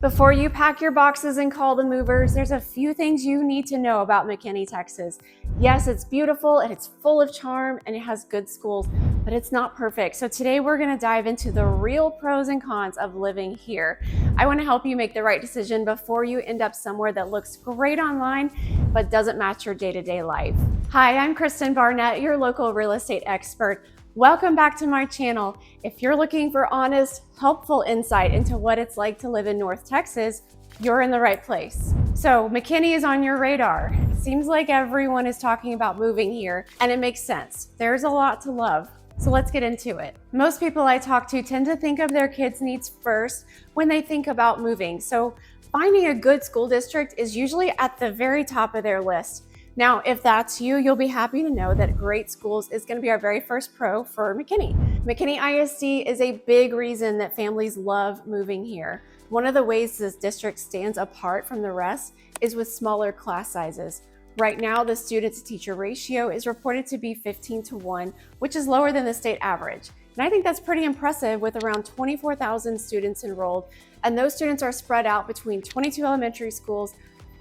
Before you pack your boxes and call the movers, there's a few things you need to know about McKinney, Texas. Yes, it's beautiful and it's full of charm and it has good schools, but it's not perfect. So today we're going to dive into the real pros and cons of living here. I want to help you make the right decision before you end up somewhere that looks great online, but doesn't match your day-to-day life. Hi, I'm Kristin Barnett, your local real estate expert. Welcome back to my channel. If you're looking for honest, helpful insight into what it's like to live in North Texas, you're in the right place. So McKinney is on your radar. Seems like everyone is talking about moving here, and it makes sense. There's a lot to love. So let's get into it. Most people I talk to tend to think of their kids' needs first when they think about moving. So finding a good school district is usually at the very top of their list. Now, if that's you, you'll be happy to know that great schools is going to be our very first pro for McKinney. McKinney ISD is a big reason that families love moving here. One of the ways this district stands apart from the rest is with smaller class sizes. Right now, the student-to-teacher ratio is reported to be 15:1, which is lower than the state average. And I think that's pretty impressive with around 24,000 students enrolled, and those students are spread out between 22 elementary schools,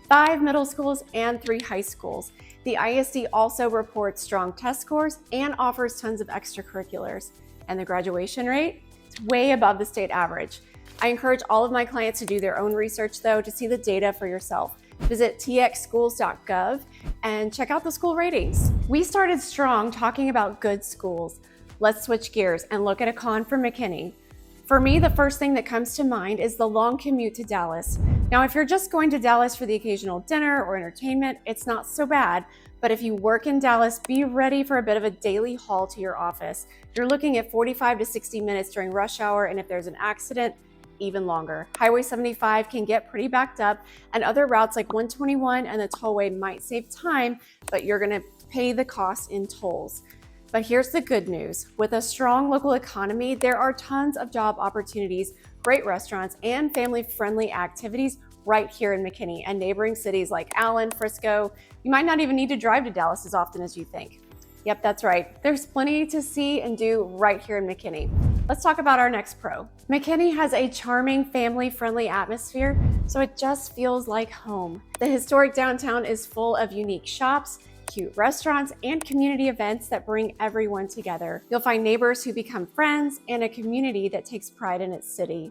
5 middle schools, and 3 high schools. The ISD also reports strong test scores and offers tons of extracurriculars. And the graduation rate is way above the state average. I encourage all of my clients to do their own research though to see the data for yourself. Visit txschools.gov and check out the school ratings. We started strong talking about good schools. Let's switch gears and look at a con for McKinney. For me, the first thing that comes to mind is the long commute to Dallas. Now, if you're just going to Dallas for the occasional dinner or entertainment, it's not so bad. But if you work in Dallas, be ready for a bit of a daily haul to your office. You're looking at 45 to 60 minutes during rush hour, and if there's an accident, even longer. Highway 75 can get pretty backed up, and other routes like 121 and the tollway might save time, but you're gonna pay the cost in tolls. But here's the good news. With a strong local economy, there are tons of job opportunities, great restaurants, and family-friendly activities right here in McKinney and neighboring cities like Allen, Frisco. You might not even need to drive to Dallas as often as you think. Yep, that's right. There's plenty to see and do right here in McKinney. Let's talk about our next pro. McKinney has a charming, family-friendly atmosphere, so it just feels like home. The historic downtown is full of unique shops, cute restaurants, and community events that bring everyone together. You'll find neighbors who become friends and a community that takes pride in its city.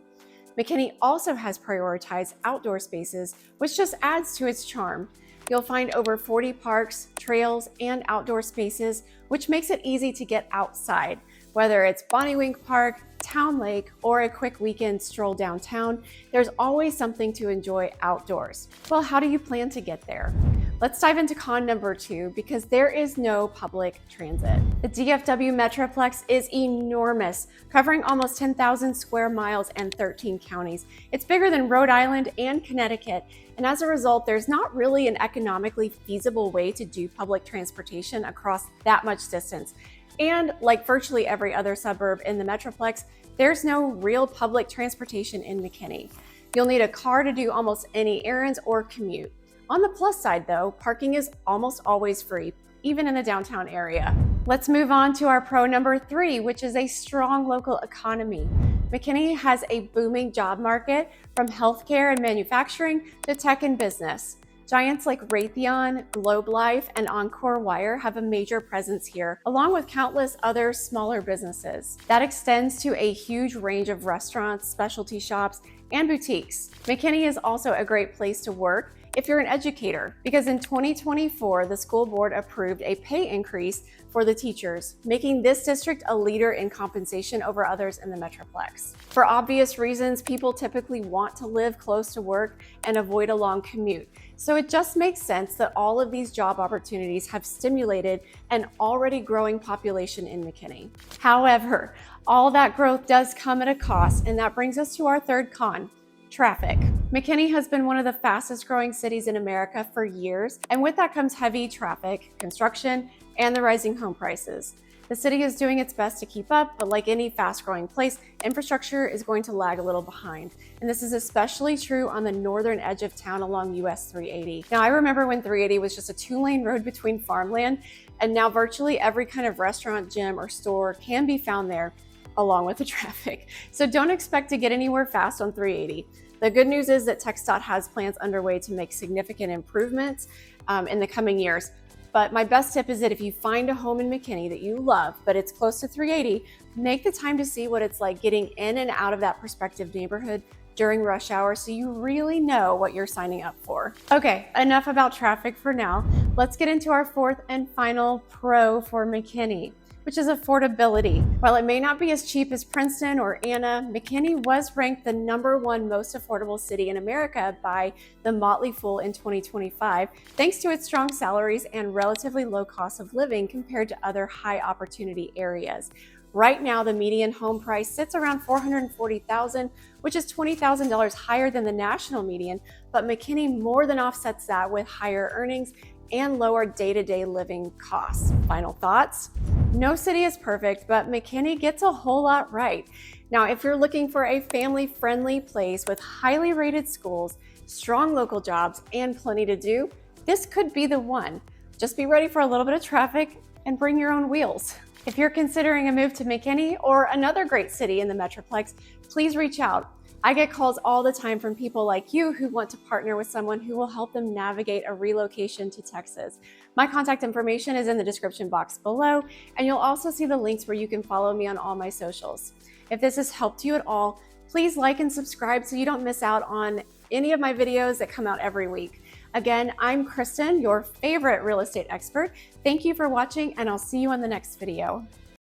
McKinney also has prioritized outdoor spaces, which just adds to its charm. You'll find over 40 parks, trails, and outdoor spaces, which makes it easy to get outside. Whether it's Bonnie Wink Park, Town Lake, or a quick weekend stroll downtown, there's always something to enjoy outdoors. Well, how do you plan to get there? Let's dive into con number 2 because there is no public transit. The DFW Metroplex is enormous, covering almost 10,000 square miles and 13 counties. It's bigger than Rhode Island and Connecticut, and as a result, there's not really an economically feasible way to do public transportation across that much distance. And like virtually every other suburb in the Metroplex, there's no real public transportation in McKinney. You'll need a car to do almost any errands or commute. On the plus side though, parking is almost always free, even in the downtown area. Let's move on to our pro number 3, which is a strong local economy. McKinney has a booming job market from healthcare and manufacturing to tech and business. Giants like Raytheon, Globe Life, and Encore Wire have a major presence here, along with countless other smaller businesses. That extends to a huge range of restaurants, specialty shops, and boutiques. McKinney is also a great place to work if you're an educator, because in 2024, the school board approved a pay increase for the teachers, making this district a leader in compensation over others in the Metroplex. For obvious reasons, people typically want to live close to work and avoid a long commute. So it just makes sense that all of these job opportunities have stimulated an already growing population in McKinney. However, all that growth does come at a cost, and that brings us to our third con: traffic. McKinney has been one of the fastest growing cities in America for years, and with that comes heavy traffic, construction, and the rising home prices. The city is doing its best to keep up, but like any fast growing place, infrastructure is going to lag a little behind. And this is especially true on the northern edge of town along US 380. Now, I remember when 380 was just a 2-lane road between farmland, and now virtually every kind of restaurant, gym, or store can be found there, along with the traffic. So don't expect to get anywhere fast on 380. The good news is that TxDOT has plans underway to make significant improvements in the coming years. But my best tip is that if you find a home in McKinney that you love, but it's close to 380, make the time to see what it's like getting in and out of that prospective neighborhood during rush hour so you really know what you're signing up for. Okay, enough about traffic for now. Let's get into our fourth and final pro for McKinney, which is affordability. While it may not be as cheap as Princeton or Anna, McKinney was ranked the #1 most affordable city in America by the Motley Fool in 2025, thanks to its strong salaries and relatively low cost of living compared to other high opportunity areas. Right now, the median home price sits around $440,000, which is $20,000 higher than the national median, but McKinney more than offsets that with higher earnings and lower day-to-day living costs. Final thoughts? No city is perfect, but McKinney gets a whole lot right. Now, if you're looking for a family-friendly place with highly rated schools, strong local jobs, and plenty to do, this could be the one. Just be ready for a little bit of traffic and bring your own wheels. If you're considering a move to McKinney or another great city in the Metroplex, please reach out. I get calls all the time from people like you who want to partner with someone who will help them navigate a relocation to Texas. My contact information is in the description box below, and you'll also see the links where you can follow me on all my socials. If this has helped you at all, please like and subscribe so you don't miss out on any of my videos that come out every week. Again, I'm Kristin, your favorite real estate expert. Thank you for watching, and I'll see you on the next video.